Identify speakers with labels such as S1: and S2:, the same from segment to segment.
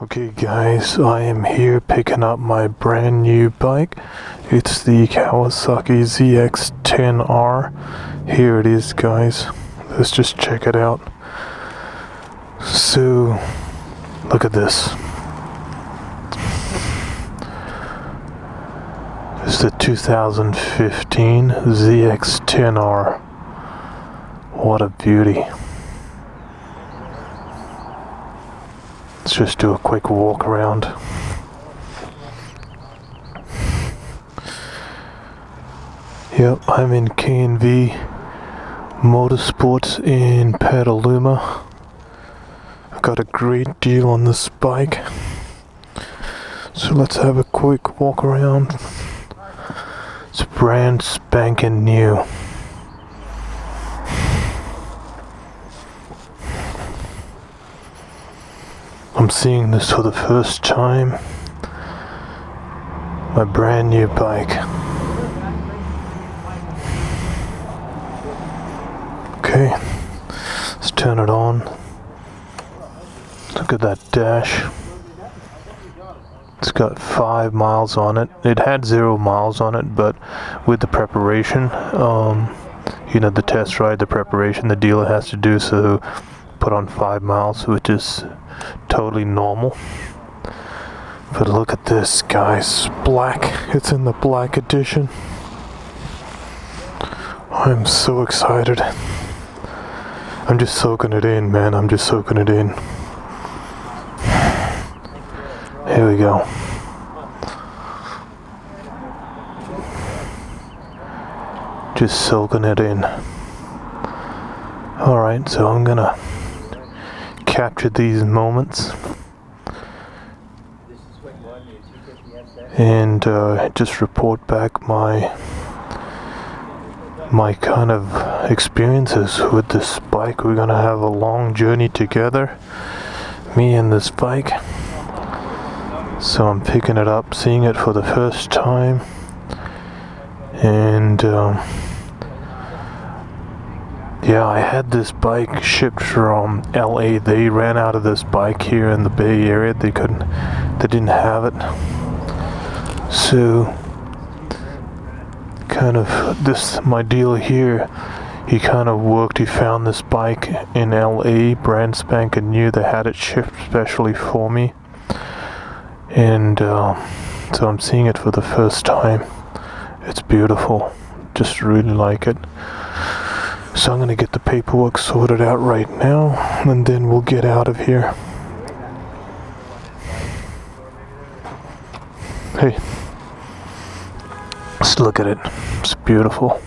S1: Okay guys, I am here picking up my brand new bike. It's the Kawasaki ZX10R. Here it is guys. Let's just check it out. So, look at this. It's the 2015 ZX10R. What a beauty. Let's just do a quick walk around. Yep, I'm in K&V Motorsports in Petaluma. I got a great deal on this bike. So let's have a quick walk around. It's brand spanking new. I'm seeing this for the first time. My brand new bike. Okay, let's turn it on. Look at that dash. It's got 5 miles on it. It had 0 miles on it, but with the preparation, you know, the test ride, the preparation the dealer has to do, so put on 5 miles, which is totally normal. But look at this, guys. Black. It's in the black edition. I'm so excited. I'm just soaking it in, man. I'm just soaking it in. Here we go. Just soaking it in. Alright, so I'm gonna capture these moments and just report back my kind of experiences with this bike. We're gonna have a long journey together, me and this bike. So I'm picking it up, seeing it for the first time, and yeah, I had this bike shipped from LA. They ran out of this bike here in the Bay Area. They didn't have it. So, kind of my dealer here, he kind of worked, he found this bike in LA, brand spanking new. They had it shipped specially for me. And so I'm seeing it for the first time. It's beautiful. Just really like it. So I'm going to get the paperwork sorted out right now, and then we'll get out of here. Hey, let's look at it. It's beautiful.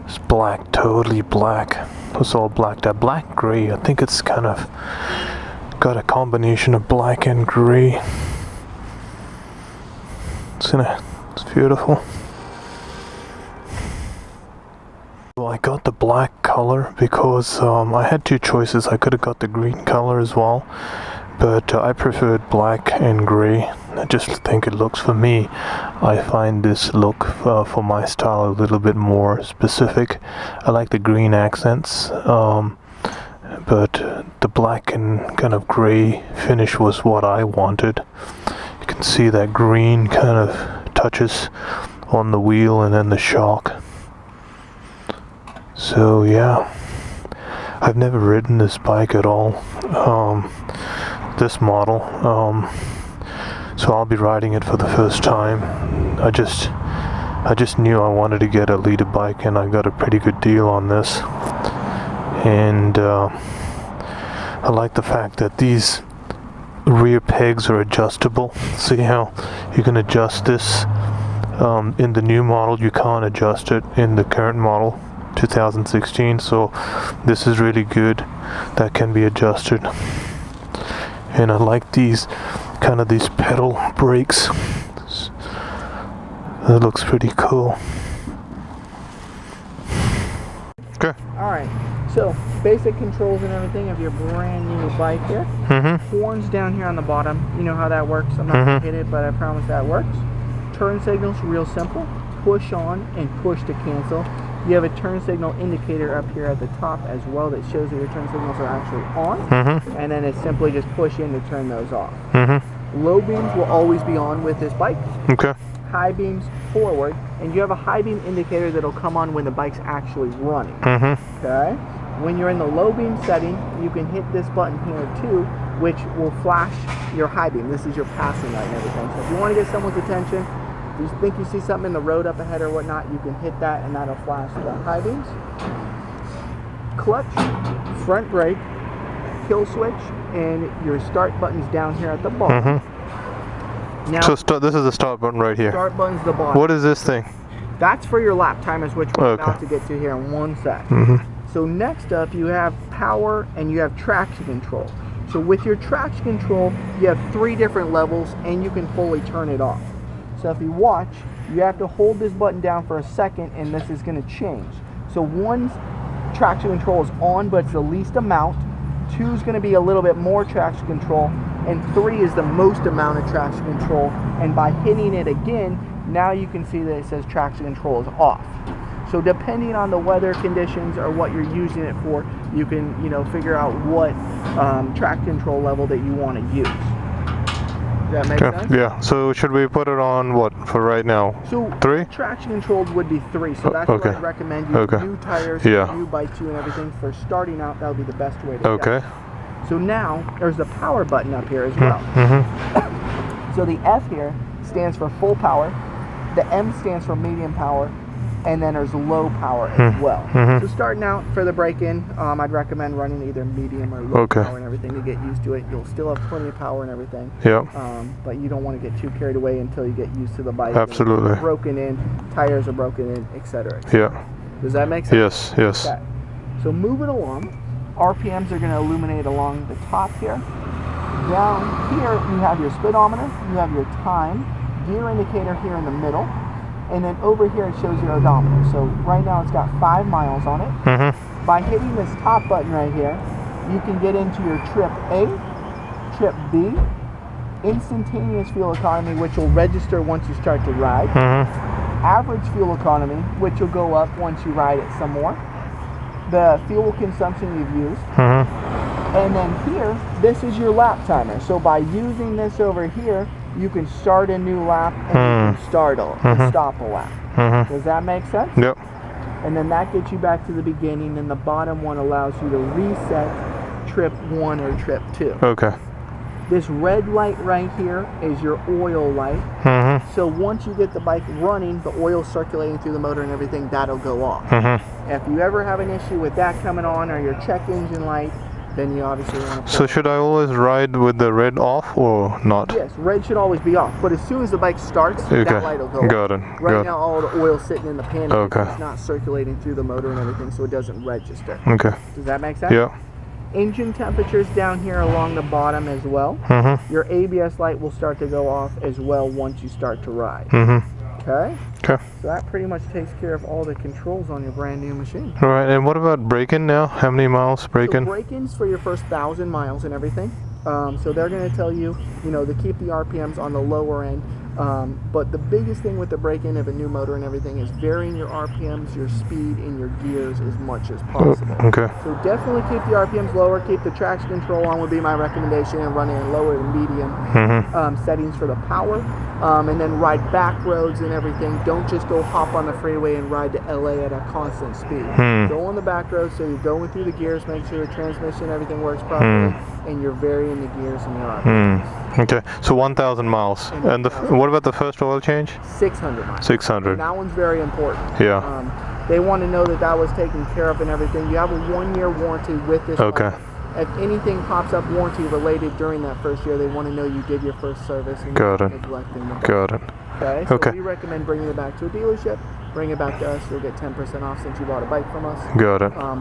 S1: It's black, totally black. It's all black. That black gray, I think it's kind of got a combination of black and gray. It's beautiful. Well, I got the black color because I had two choices. I could have got the green color as well, but I preferred black and gray. I just think it looks, for me, I find this look for my style a little bit more specific. I like the green accents, but the black and kind of gray finish was what I wanted. You can see that green kind of touches on the wheel and then the shock. So yeah, I've never ridden this bike at all, this model, so I'll be riding it for the first time. I just knew I wanted to get a leader bike, and I got a pretty good deal on this. And I like the fact that these rear pegs are adjustable. See how you can adjust this in the new model. You can't adjust it in the current model, 2016, so this is really good that can be adjusted. And I like these pedal brakes. That looks pretty cool. Okay.
S2: Alright, so basic controls and everything of your brand new bike here. Horns down here on the bottom. You know how that works. I'm not going to hit it, but I promise that works. Turn signals, real simple. Push on and push to cancel. You have a turn signal indicator up here at the top as well that shows that your turn signals are actually on. And then it's simply just push in to turn those off. Low beams will always be on with this bike.
S1: Okay.
S2: High beams forward, and you have a high beam indicator that'll come on when the bike's actually running. Okay? When you're in the low beam setting, you can hit this button here too, which will flash your high beam. This is your passing light and everything. So if you want to get someone's attention, if you think you see something in the road up ahead or whatnot, you can hit that and that'll flash the high beams. Clutch, front brake, kill switch, and your start button's down here at the bottom. Now,
S1: so this is the start button right here.
S2: Start button's the bottom.
S1: What is this thing?
S2: That's for your lap timers, which we're about to get to here in one sec. So next up, you have power and you have traction control. So with your traction control, you have 3 different levels and you can fully turn it off. So if you watch, you have to hold this button down for a second and this is going to change. So 1's traction control is on, but it's the least amount. 2 is going to be a little bit more traction control, and 3 is the most amount of traction control. And by hitting it again, now you can see that it says traction control is off. So depending on the weather conditions or what you're using it for, you can, you know, figure out what traction control level that you want to use. Does that make sense?
S1: Yeah. So should we put it on what for right now?
S2: So
S1: 3?
S2: Traction controlled would be 3. So that's what I'd recommend. You new tires, new bike too, and everything. For starting out, that would be the best way to go. So now there's the power button up here as well. So the F here stands for full power. The M stands for medium power. And then there's low power as well. So starting out for the break-in, I'd recommend running either medium or low power and everything to get used to it. You'll still have plenty of power and everything. But you don't want to get too carried away until you get used to the bike.
S1: Absolutely.
S2: Broken in, tires are broken in, etc. Does that make
S1: Yes.
S2: sense? Okay. So moving along, RPMs are going to illuminate along the top here. Down here, you have your speedometer, you have your time, gear indicator here in the middle. And then over here it shows your odometer. So right now it's got 5 miles on it. By hitting this top button right here, you can get into your trip A, trip B, instantaneous fuel economy, which will register once you start to ride, average fuel economy, which will go up once you ride it some more, the fuel consumption you've used, and then here, this is your lap timer. So by using this over here, you can start a new lap and you can stop a lap. Does that make sense?
S1: Yep.
S2: And then that gets you back to the beginning, and the bottom one allows you to reset trip 1 or trip 2.
S1: Okay.
S2: This red light right here is your oil light. So once you get the bike running, the oil circulating through the motor and everything, that'll go off. If you ever have an issue with that coming on or your check engine light, then you obviously want to...
S1: So should I always ride with the red off or not?
S2: Yes, red should always be off. But as soon as the bike starts, that light will go off.
S1: Got it.
S2: Right now, all the oil's sitting in the pan. It's not circulating through the motor and everything, so it doesn't register. Does that make sense?
S1: Yeah.
S2: Engine temperatures down here along the bottom as well. Your ABS light will start to go off as well once you start to ride. Okay? So that pretty much takes care of all the controls on your brand new machine.
S1: Alright, and what about break-in now? How many miles break-in?
S2: So break-ins for your first 1,000 miles and everything. So they're going to tell you, you know, to keep the RPMs on the lower end. But the biggest thing with the break-in of a new motor and everything is varying your RPMs, your speed, and your gears as much as possible. So definitely keep the RPMs lower, keep the traction control on would be my recommendation, and run in lower and medium settings for the power. And then ride back roads and everything. Don't just go hop on the freeway and ride to LA at a constant speed. Go on the back road so you're going through the gears, make sure the transmission, everything works properly, and you're varying the gears and your RPMs.
S1: Okay, so 1,000 miles. And what about the first oil change?
S2: 600 miles.
S1: 600.
S2: And that one's very important.
S1: Yeah.
S2: They want to know that that was taken care of and everything. You have a 1-year warranty with this bike. If anything pops up warranty related during that first year, they want to know you did your first service and you're not neglecting the bike. Okay, so we recommend bringing it back to a dealership. Bring it back to us. You'll get 10% off since you bought a bike from us.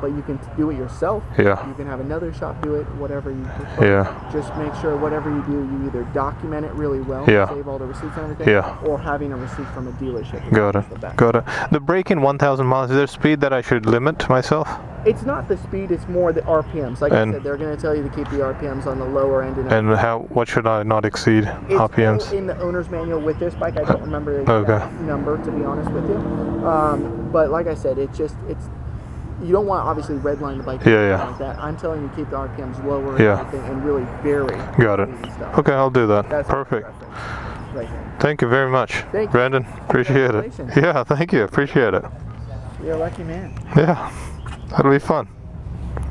S2: But you can do it yourself. You can have another shop do it, whatever you prefer. Just make sure whatever you do, you either document it really well, save all the receipts and everything, or having a receipt from a dealership.
S1: Got it. The break-in 1,000 miles, is there speed that I should limit myself?
S2: It's not the speed, it's more the RPMs. Like I said, they're going to tell you to keep the RPMs on the lower end. And
S1: what should I not exceed RPMs?
S2: In the owner's manual with this bike, I don't remember the exact number, to be honest with you. But like I said, it's you don't want to obviously redline the bike.
S1: Yeah.
S2: Like that. I'm telling you, keep the RPMs lower.
S1: Yeah.
S2: And everything, and really vary.
S1: Got it.
S2: Stuff.
S1: Okay, I'll do that.
S2: That's
S1: perfect.
S2: Right there.
S1: Thank you very much,
S2: Thank you.
S1: Brandon. Appreciate it.
S2: Congratulations.
S1: Yeah, thank you. Appreciate it.
S2: You're a lucky man.
S1: Yeah, that'll be fun.